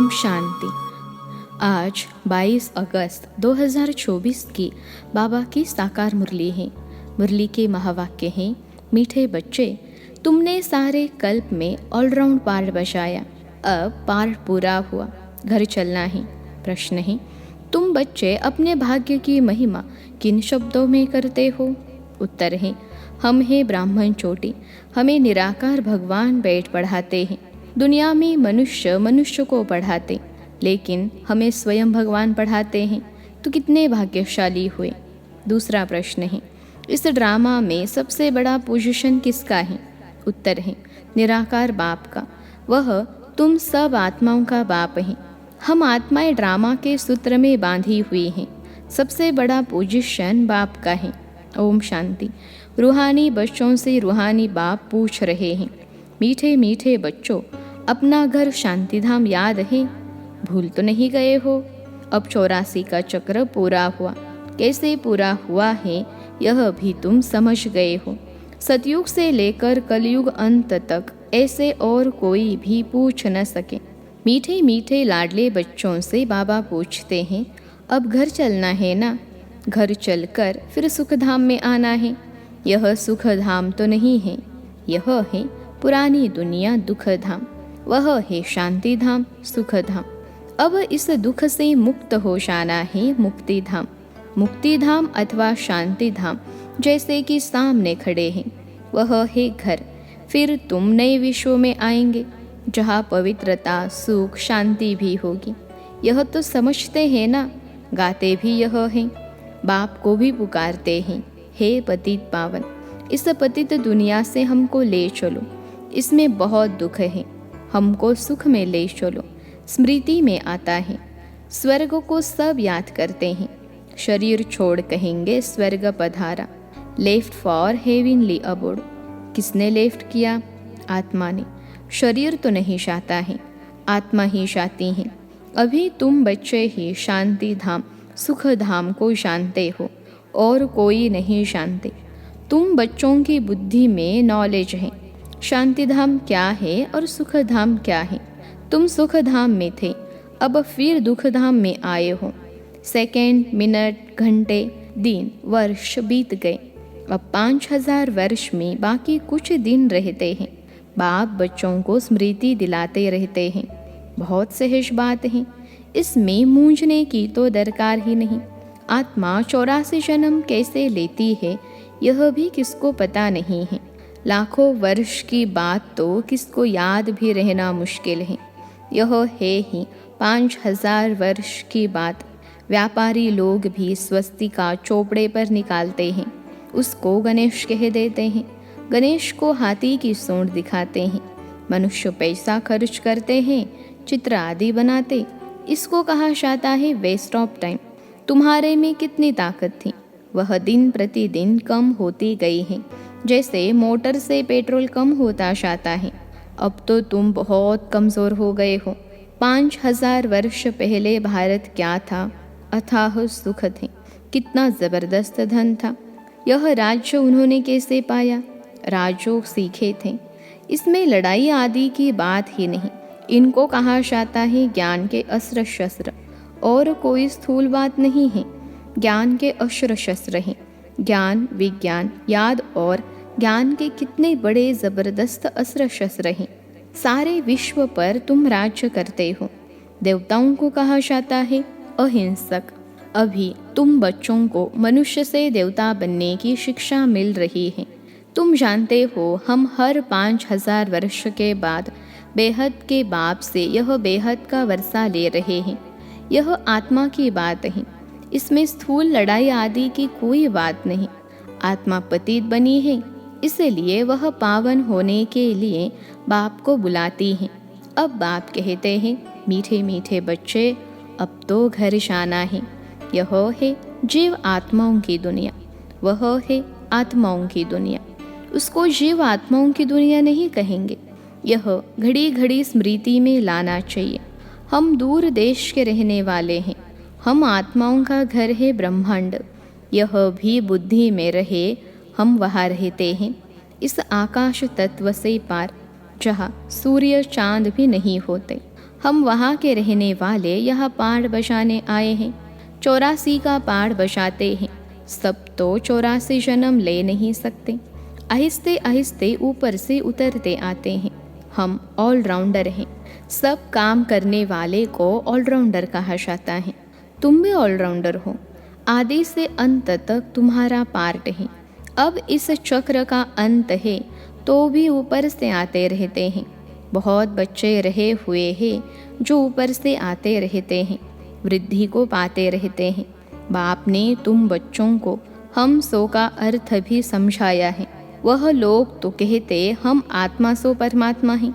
ओम शांति। आज 22 अगस्त 2024 की बाबा की साकार मुरली है। मुरली के महावाक्य हैं, मीठे बच्चे, तुमने सारे कल्प में ऑलराउंड पार्ट बजाया, अब पार्ट पूरा हुआ, घर चलना है। प्रश्न है, तुम बच्चे अपने भाग्य की महिमा किन शब्दों में करते हो? उत्तर है, हम हैं ब्राह्मण चोटी, हमें निराकार भगवान बैठ पढ़ाते हैं। दुनिया में मनुष्य को पढ़ाते, लेकिन हमें स्वयं भगवान पढ़ाते हैं, तो कितने भाग्यशाली हुए। दूसरा प्रश्न है, इस ड्रामा में सबसे बड़ा पोजीशन किसका है? उत्तर है, निराकार बाप का। वह तुम सब आत्माओं का बाप है। हम आत्माएं ड्रामा के सूत्र में बांधी हुई हैं। सबसे बड़ा पोजीशन बाप का है। ओम शांति। रूहानी बच्चों से रूहानी बाप पूछ रहे हैं, मीठे मीठे बच्चों, अपना घर शांतिधाम याद है? भूल तो नहीं गए हो? अब 84 का चक्र पूरा हुआ। कैसे पूरा हुआ है यह भी तुम समझ गए हो। सतयुग से लेकर कलयुग अंत तक ऐसे और कोई भी पूछ न सके। मीठे मीठे लाडले बच्चों से बाबा पूछते हैं, अब घर चलना है ना? घर चलकर फिर सुखधाम में आना है। यह सुखधाम तो नहीं है, यह है पुरानी दुनिया दुखधाम। वह है शांति धाम, सुख धाम। अब इस दुख से मुक्त हो जाना है मुक्ति धाम। मुक्ति धाम अथवा शांति धाम जैसे कि सामने खड़े हैं, वह है घर। फिर तुम नए विश्व में आएंगे, जहाँ पवित्रता, सुख, शांति भी होगी। यह तो समझते हैं ना, गाते भी यह हैं। बाप को भी पुकारते हैं, हे पतित पावन, इस पतित दुनिया से हमको ले चलो। इसमें बहुत दुख है, हमको सुख में ले चलो। स्मृति में आता है, स्वर्ग को सब याद करते हैं। शरीर छोड़ कहेंगे स्वर्ग पधारा। Left for heavenly abode. किसने लेफ्ट किया? आत्मा ने। शरीर तो नहीं चाहता है, आत्मा ही चाहती है। अभी तुम बच्चे ही शांति धाम, सुख धाम को जानते हो, और कोई नहीं जानते। तुम बच्चों की बुद्धि में नॉलेज है, शांति धाम क्या है और सुख धाम क्या है। तुम सुख धाम में थे, अब फिर दुख धाम में आए हो। सेकंड, मिनट, घंटे, दिन, वर्ष बीत गए। अब 5000 वर्ष में बाकी कुछ दिन रहते हैं। बाप बच्चों को स्मृति दिलाते रहते हैं। बहुत सहज बात है, इसमें मूंझने की तो दरकार ही नहीं। आत्मा 84 जन्म कैसे लेती है यह भी किसको पता नहीं है। लाखों वर्ष की बात तो किसको याद भी रहना मुश्किल है। यह है ही 5000 वर्ष की बात। व्यापारी लोग भी स्वस्तिका चोपड़े पर निकालते हैं, उसको गणेश कह देते हैं। गणेश को हाथी की सूंड दिखाते हैं। मनुष्य पैसा खर्च करते हैं, चित्र आदि बनाते। इसको कहा जाता है वेस्ट ऑफ टाइम। तुम्हारे में कितनी ताकत थी, वह दिन प्रतिदिन कम होती गई है। जैसे मोटर से पेट्रोल कम होता जाता है। अब तो तुम बहुत कमज़ोर हो गए हो। 5000 वर्ष पहले भारत क्या था? अथाह सुख थे, कितना ज़बरदस्त धन था। यह राज्य उन्होंने कैसे पाया? राजयोग सीखे थे। इसमें लड़ाई आदि की बात ही नहीं। इनको कहा जाता है ज्ञान के अस्त्र शस्त्र, और कोई स्थूल बात नहीं है। ज्ञान के अस्त्र शस्त्र हैं। ज्ञान, विज्ञान, याद और ज्ञान के कितने बड़े ज़बरदस्त अस्त्र शस्त्र हैं। सारे विश्व पर तुम राज्य करते हो। देवताओं को कहा जाता है अहिंसक। अभी तुम बच्चों को मनुष्य से देवता बनने की शिक्षा मिल रही है। तुम जानते हो, हम हर 5000 वर्ष के बाद बेहद के बाप से यह बेहद का वर्षा ले रहे हैं। यह आत्मा की बात है, इसमें स्थूल लड़ाई आदि की कोई बात नहीं। आत्मा पतित बनी है, इसलिए वह पावन होने के लिए बाप को बुलाती है। अब बाप कहते हैं, मीठे मीठे बच्चे, अब तो घर जाना है। यह है जीव आत्माओं की दुनिया, वह है आत्माओं की दुनिया। उसको जीव आत्माओं की दुनिया नहीं कहेंगे। यह घड़ी घड़ी स्मृति में लाना चाहिए। हम दूर देश के रहने वाले हैं। हम आत्माओं का घर है ब्रह्मांड। यह भी बुद्धि में रहे, हम वहाँ रहते हैं, इस आकाश तत्व से पार, जहाँ सूर्य चांद भी नहीं होते। हम वहाँ के रहने वाले यहाँ पहाड़ बसाने आए हैं, 84 का पहाड़ बसाते हैं। सब तो 84 जन्म ले नहीं सकते, आहिस्ते आहिस्ते ऊपर से उतरते आते हैं। हम ऑलराउंडर हैं, सब काम करने वाले को ऑलराउंडर कहा जाता है। तुम भी ऑलराउंडर हो, आदि से अंत तक तुम्हारा पार्ट है। अब इस चक्र का अंत है तो भी ऊपर से आते रहते हैं। बहुत बच्चे रहे हुए हैं जो ऊपर से आते रहते हैं, वृद्धि को पाते रहते हैं। बाप ने तुम बच्चों को हम सो का अर्थ भी समझाया है। वह लोग तो कहते हम आत्मा सो परमात्मा हैं,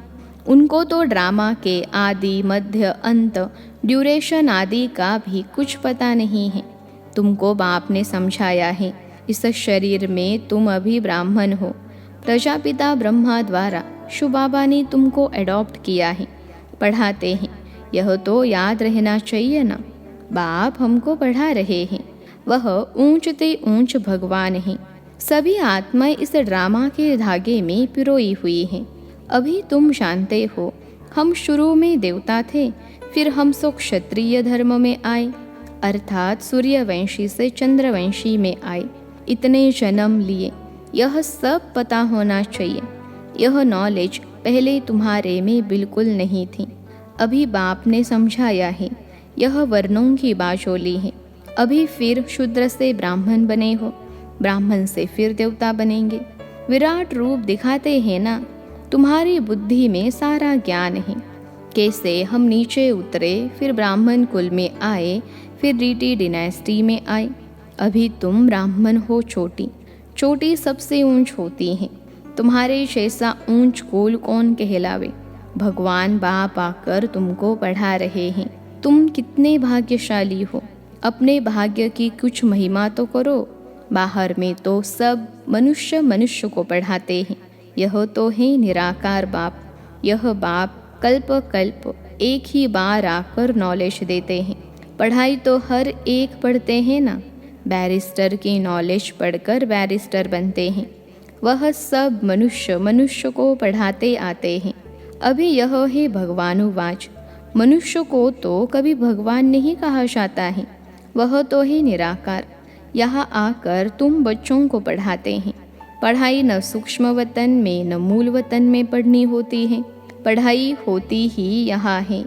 उनको तो ड्रामा के आदि मध्य अंत ड्यूरेशन आदि का भी कुछ पता नहीं है। तुमको बाप ने समझाया है, इस शरीर में तुम अभी ब्राह्मण हो। प्रजापिता ब्रह्मा द्वारा शिव बाबा ने तुमको एडॉप्ट किया है, पढ़ाते हैं। यह तो याद रहना चाहिए ना, बाप हमको पढ़ा रहे हैं। वह ऊंचते ऊंच भगवान हैं। सभी आत्माएं इस ड्रामा के धागे में पिरोई हुई हैं। अभी तुम जानते हो, हम शुरू में देवता थे, फिर हम सो क्षत्रिय धर्म में आए, अर्थात सूर्यवंशी से चंद्रवंशी में आए। इतने जन्म लिए, यह सब पता होना चाहिए। यह नॉलेज पहले तुम्हारे में बिल्कुल नहीं थी, अभी बाप ने समझाया है। यह वर्णों की बाशोली है। अभी फिर शूद्र से ब्राह्मण बने हो, ब्राह्मण से फिर देवता बनेंगे। विराट रूप दिखाते हैं ना, तुम्हारी बुद्धि में सारा ज्ञान है। कैसे हम नीचे उतरे, फिर ब्राह्मण कुल में आए, फिर रीटी डिनेस्टी में आए। अभी तुम ब्राह्मण हो, चोटी चोटी सबसे ऊंच होती है। तुम्हारे जैसा ऊंच कुल कौन कहलावे। भगवान बाप आकर तुमको पढ़ा रहे हैं। तुम कितने भाग्यशाली हो। अपने भाग्य की कुछ महिमा तो करो। बाहर में तो सब मनुष्य मनुष्य को पढ़ाते हैं। यह तो है निराकार बाप। यह बाप कल्प कल्प एक ही बार आकर नॉलेज देते हैं। पढ़ाई तो हर एक पढ़ते हैं ना। बैरिस्टर की नॉलेज पढ़कर बैरिस्टर बनते हैं। वह सब मनुष्य मनुष्य को पढ़ाते आते हैं। अभी यह है भगवानुवाच। मनुष्य को तो कभी भगवान नहीं कहा जाता है, वह तो है निराकार। यहाँ आकर तुम बच्चों को पढ़ाते हैं। पढ़ाई न सूक्ष्म वतन में न मूल वतन में पढ़नी होती है, पढ़ाई होती ही यहाँ है।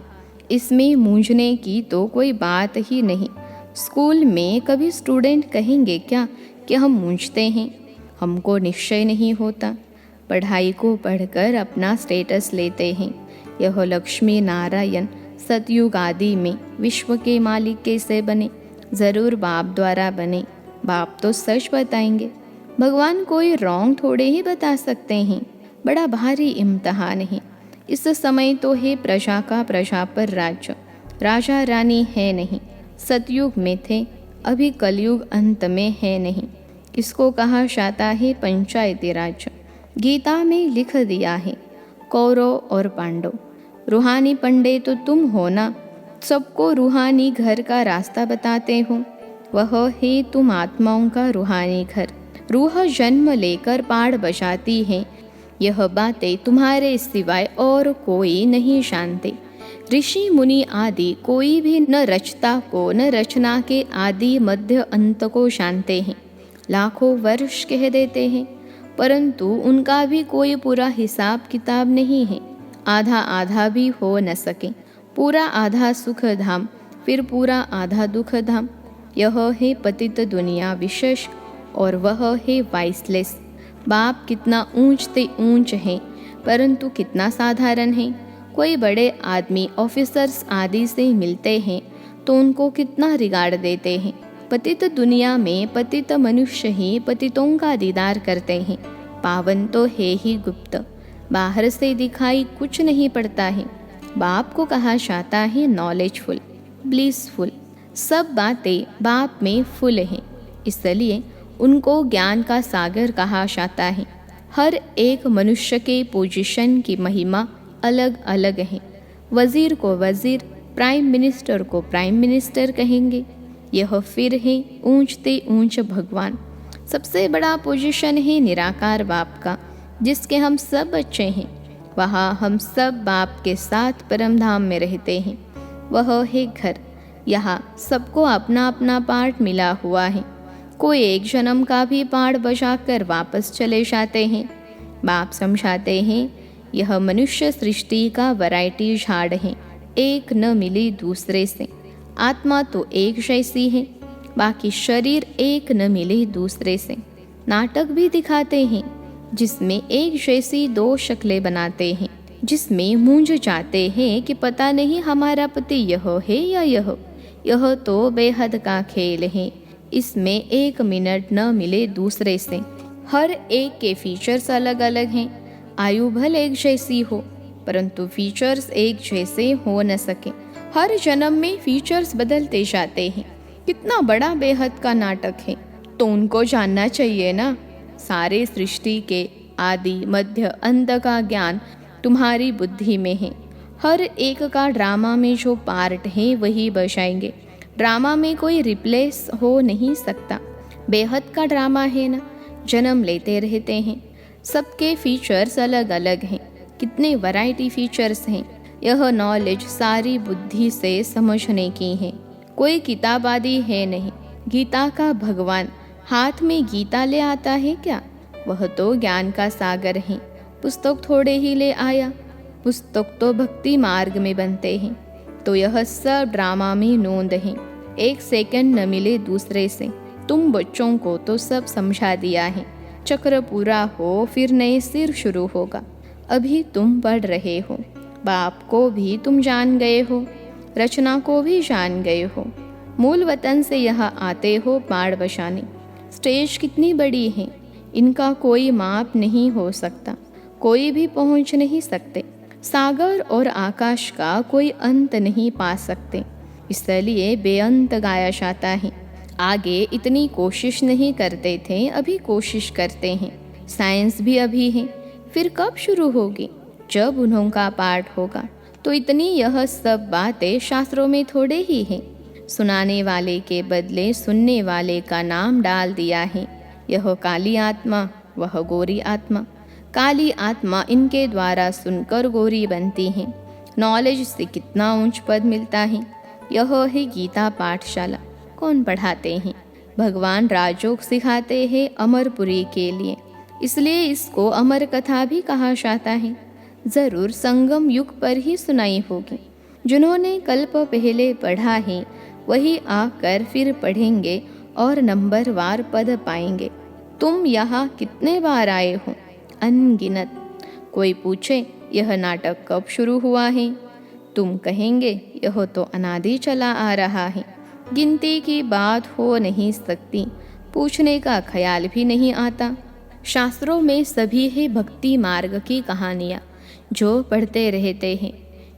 इसमें मूंझने की तो कोई बात ही नहीं। स्कूल में कभी स्टूडेंट कहेंगे क्या कि हम मूंझते हैं? हमको निश्चय नहीं होता। पढ़ाई को पढ़कर अपना स्टेटस लेते हैं। यह लक्ष्मी नारायण सतयुग आदि में विश्व के मालिक कैसे बने? ज़रूर बाप द्वारा बने। बाप तो सच बताएंगे, भगवान कोई रॉन्ग थोड़े ही बता सकते हैं। बड़ा भारी इम्तहान है। इस समय तो है प्रजा का प्रजा पर राज्य, राजा रानी है नहीं। सतयुग में थे, अभी कलयुग अंत में है नहीं। इसको कहा जाता है पंचायती राज्य। गीता में लिख दिया है, कौरव और पांडव। रूहानी पंडे तो तुम हो ना, सबको रूहानी घर का रास्ता बताते हो। वह है तुम आत्माओं का रूहानी घर। रूह जन्म लेकर पहाड़ बसाती है। यह बातें तुम्हारे सिवाय और कोई नहीं जानते। ऋषि मुनि आदि कोई भी न रचता को न रचना के आदि मध्य अंत को जानते हैं। लाखों वर्ष कह देते हैं, परंतु उनका भी कोई पूरा हिसाब किताब नहीं है। आधा आधा भी हो न सके। पूरा आधा सुख धाम, फिर पूरा आधा दुख धाम। यह है पतित दुनिया विशेष और वह है वाइसलेस। बाप कितना ऊंचते ऊंच है, परंतु कितना साधारण है। कोई बड़े आदमी ऑफिसर्स आदि से मिलते हैं तो उनको कितना रिगार्ड देते हैं। पतित दुनिया में पतित मनुष्य ही पतितों का दीदार करते हैं। पावन तो है ही गुप्त, बाहर से दिखाई कुछ नहीं पड़ता है। बाप को कहा जाता है नॉलेजफुल, ब्लिसफुल। सब बातें बाप में फुल हैं, इसलिए उनको ज्ञान का सागर कहा जाता है। हर एक मनुष्य के पोजीशन की महिमा अलग अलग है। वजीर को वजीर, प्राइम मिनिस्टर को प्राइम मिनिस्टर कहेंगे। यह फिर है ऊंचते ऊंच भगवान। सबसे बड़ा पोजीशन है निराकार बाप का, जिसके हम सब बच्चे हैं। वहाँ हम सब बाप के साथ परमधाम में रहते हैं। वह है घर। यहाँ सबको अपना अपना पार्ट मिला हुआ है। कोई एक जन्म का भी पार्ट बचाकर वापस चले जाते हैं। बाप समझाते हैं, यह मनुष्य सृष्टि का वैरायटी झाड़ है, एक न मिली दूसरे से। आत्मा तो एक जैसी है, बाकी शरीर एक न मिले दूसरे से। नाटक भी दिखाते हैं जिसमें एक जैसी दो शक्लें बनाते हैं, जिसमें मूंझ जाते हैं कि पता नहीं हमारा पति यह है या यह तो बेहद का खेल है। इसमें एक मिनट न मिले दूसरे से। हर एक के फीचर्स अलग अलग हैं। आयु भले एक जैसी हो, परंतु फीचर्स एक जैसे हो न सके। हर जन्म में फीचर्स बदलते जाते हैं। कितना बड़ा बेहद का नाटक है, तो उनको जानना चाहिए ना। सारे सृष्टि के आदि मध्य अंत का ज्ञान तुम्हारी बुद्धि में है। हर एक का ड्रामा में जो पार्ट है वही बजाएंगे। ड्रामा में कोई रिप्लेस हो नहीं सकता। बेहद का ड्रामा है ना, जन्म लेते रहते हैं। सबके फीचर्स अलग अलग हैं। कितने वैरायटी फीचर्स हैं। यह नॉलेज सारी बुद्धि से समझने की है। कोई किताब आदि है नहीं। गीता का भगवान हाथ में गीता ले आता है क्या? वह तो ज्ञान का सागर है। पुस्तक थोड़े ही ले आया। पुस्तक तो भक्ति मार्ग में बनते हैं। तो यह सब ड्रामा में नोंद है। एक सेकंड न मिले दूसरे से। तुम बच्चों को तो सब समझा दिया है। चक्र पूरा हो फिर नए सिर शुरू होगा। अभी तुम पढ़ रहे हो। बाप को भी तुम जान गए हो, रचना को भी जान गए हो। मूल वतन से यहाँ आते हो बाढ़ बचाने। स्टेज कितनी बड़ी है, इनका कोई माप नहीं हो सकता। कोई भी पहुँच नहीं सकते। सागर और आकाश का कोई अंत नहीं पा सकते। इसलिए बेअंत गाया जाता है। आगे इतनी कोशिश नहीं करते थे, अभी कोशिश करते हैं। साइंस भी अभी है, फिर कब शुरू होगी? जब उन्हों का पाठ होगा। तो इतनी यह सब बातें शास्त्रों में थोड़े ही हैं। सुनाने वाले के बदले सुनने वाले का नाम डाल दिया है। यह काली आत्मा, वह गोरी आत्मा। काली आत्मा इनके द्वारा सुनकर गोरी बनती है। नॉलेज से कितना ऊंच पद मिलता है। यह है गीता पाठशाला। कौन पढ़ाते हैं? भगवान राजयोग सिखाते हैं अमरपुरी के लिए, इसलिए इसको अमर कथा भी कहा जाता है। ज़रूर संगम युग पर ही सुनाई होगी। जिन्होंने कल्प पहले पढ़ा है वही आकर फिर पढ़ेंगे और नंबरवार पद पाएंगे। तुम यहाँ कितने बार आए हो? अनगिनत। कोई पूछे यह नाटक कब शुरू हुआ है? तुम कहेंगे यह तो अनादि चला आ रहा है। गिनती की बात हो नहीं सकती। पूछने का ख्याल भी नहीं आता। शास्त्रों में सभी है भक्ति मार्ग की कहानियाँ जो पढ़ते रहते हैं।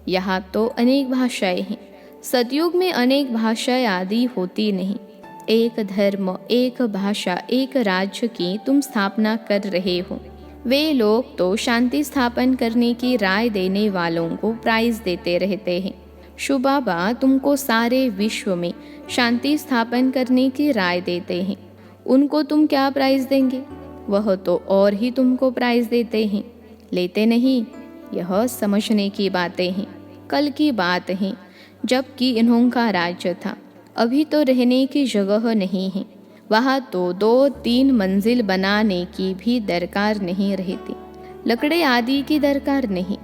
यहाँ तो अनेक भाषाएं हैं। सतयुग में अनेक भाषाएं आदि होती नहीं। एक धर्म, एक भाषा, एक राज्य की तुम स्थापना कर रहे हो। वे लोग तो शांति स्थापन करने की राय देने वालों को प्राइज देते रहते हैं। शिव बाबा तुमको सारे विश्व में शांति स्थापन करने की राय देते हैं। उनको तुम क्या प्राइज देंगे? वह तो और ही तुमको प्राइज देते हैं। लेते नहीं। यह समझने की बातें हैं। कल की बात है, जबकि इन्हों का राज्य था। अभी तो रहने की जगह नहीं है। वहाँ तो 2-3 मंजिल बनाने की भी दरकार नहीं रहती। लकड़े आदि की दरकार नहीं।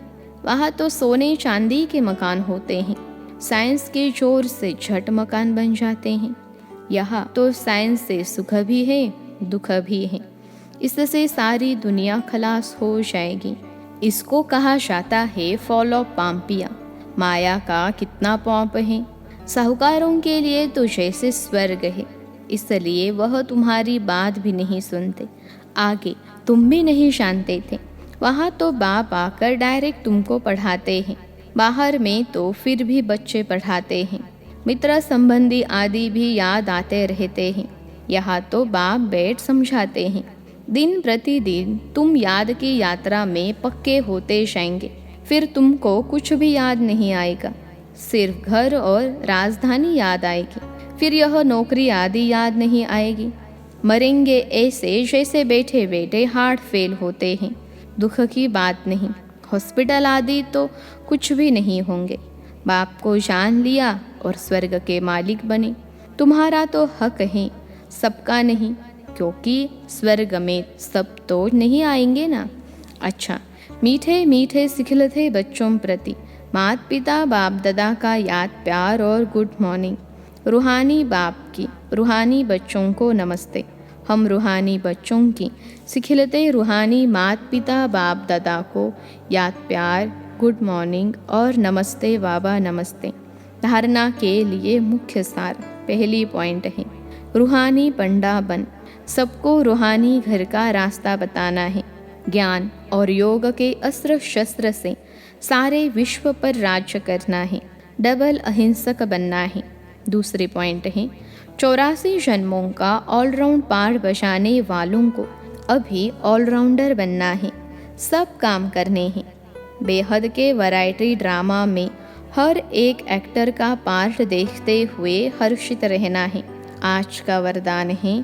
वहाँ तो सोने चांदी के मकान होते हैं। साइंस के जोर से झट मकान बन जाते हैं। यहाँ तो साइंस से सुख भी है, दुख भी है। इससे सारी दुनिया खलास हो जाएगी। इसको कहा जाता है फॉल ऑफ पाम्पिया। माया का कितना पॉप है। साहूकारों के लिए तो जैसे स्वर्ग है, इसलिए वह तुम्हारी बात भी नहीं सुनते। आगे तुम भी नहीं जानते थे। वहाँ तो बाप आकर डायरेक्ट तुमको पढ़ाते हैं। बाहर में तो फिर भी बच्चे पढ़ाते हैं। मित्र संबंधी आदि भी याद आते रहते हैं। यहाँ तो बाप बैठ समझाते हैं। दिन प्रतिदिन तुम याद की यात्रा में पक्के होते जाएंगे। फिर तुमको कुछ भी याद नहीं आएगा, सिर्फ घर और राजधानी याद आएगी। फिर यह नौकरी आदि याद नहीं आएगी। मरेंगे ऐसे जैसे बैठे बैठे हार्ट फेल होते हैं। दुख की बात नहीं। हॉस्पिटल आदि तो कुछ भी नहीं होंगे। बाप को जान लिया और स्वर्ग के मालिक बने। तुम्हारा तो हक है, सबका नहीं, क्योंकि स्वर्ग में सब तो नहीं आएंगे ना। अच्छा, मीठे मीठे सिखलते बच्चों प्रति माता पिता बाप दादा का याद प्यार और गुड मॉर्निंग। रूहानी बाप की रूहानी बच्चों को नमस्ते। हम रूहानी बच्चों की सिखलते रूहानी माता पिता बाप दादा को याद प्यार, गुड मॉर्निंग और नमस्ते बाबा नमस्ते। धारणा के लिए मुख्य सार पहली पॉइंट है, रूहानी पंडा बन सबको रूहानी घर का रास्ता बताना है। ज्ञान और योग के अस्त्र शस्त्र से सारे विश्व पर राज्य करना है। डबल अहिंसक बनना है। दूसरी पॉइंट है, 84 जन्मों का ऑलराउंड पार बजाने वालों को अभी ऑलराउंडर बनना है। सब काम करने हैं। बेहद के वैरायटी ड्रामा में हर एक एक्टर का पार्ट देखते हुए हर्षित रहना है। आज का वरदान है,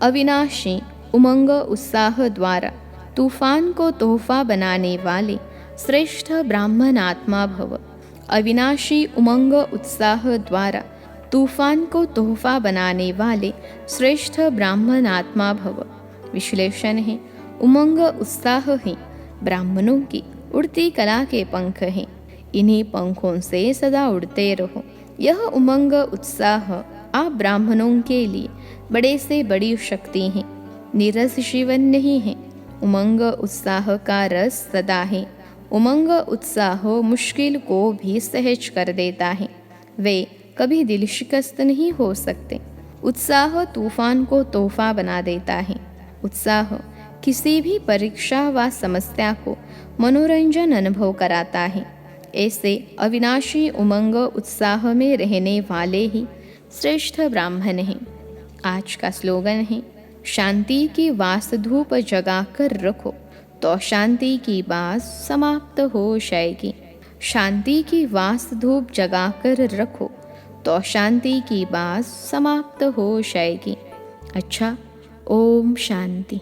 अविनाशी उमंग उत्साह द्वारा तूफान को तोहफा बनाने वाले श्रेष्ठ ब्राह्मण आत्मा भव। अविनाशी उमंग उत्साह द्वारा तूफान को तोहफा बनाने वाले श्रेष्ठ ब्राह्मण आत्मा भव। विश्लेषण है, उमंग उत्साह ही ब्राह्मणों की उड़ती कला के पंख हैं। इन्हीं पंखों से सदा उड़ते रहो। यह उमंग उत्साह आप ब्राह्मणों के लिए बड़े से बड़ी शक्ति है। नीरस जीवन नहीं है। उमंग उत्साह का रस सदा है। उमंग उत्साह मुश्किल को भी सहज कर देता है। वे कभी दिल शिकस्त नहीं हो सकते। उत्साह तूफान को तोहफा बना देता है। उत्साह किसी भी परीक्षा व समस्या को मनोरंजन अनुभव कराता है। ऐसे अविनाशी उमंग उत्साह में रहने वाले ही श्रेष्ठ ब्राह्मण हैं। आज का स्लोगन है, शांति की वास धूप जगाकर रखो तो शांति की बास समाप्त हो जाएगी। शांति की वास धूप जगाकर रखो तो शांति की बास समाप्त हो जाएगी। अच्छा, ओम शांति।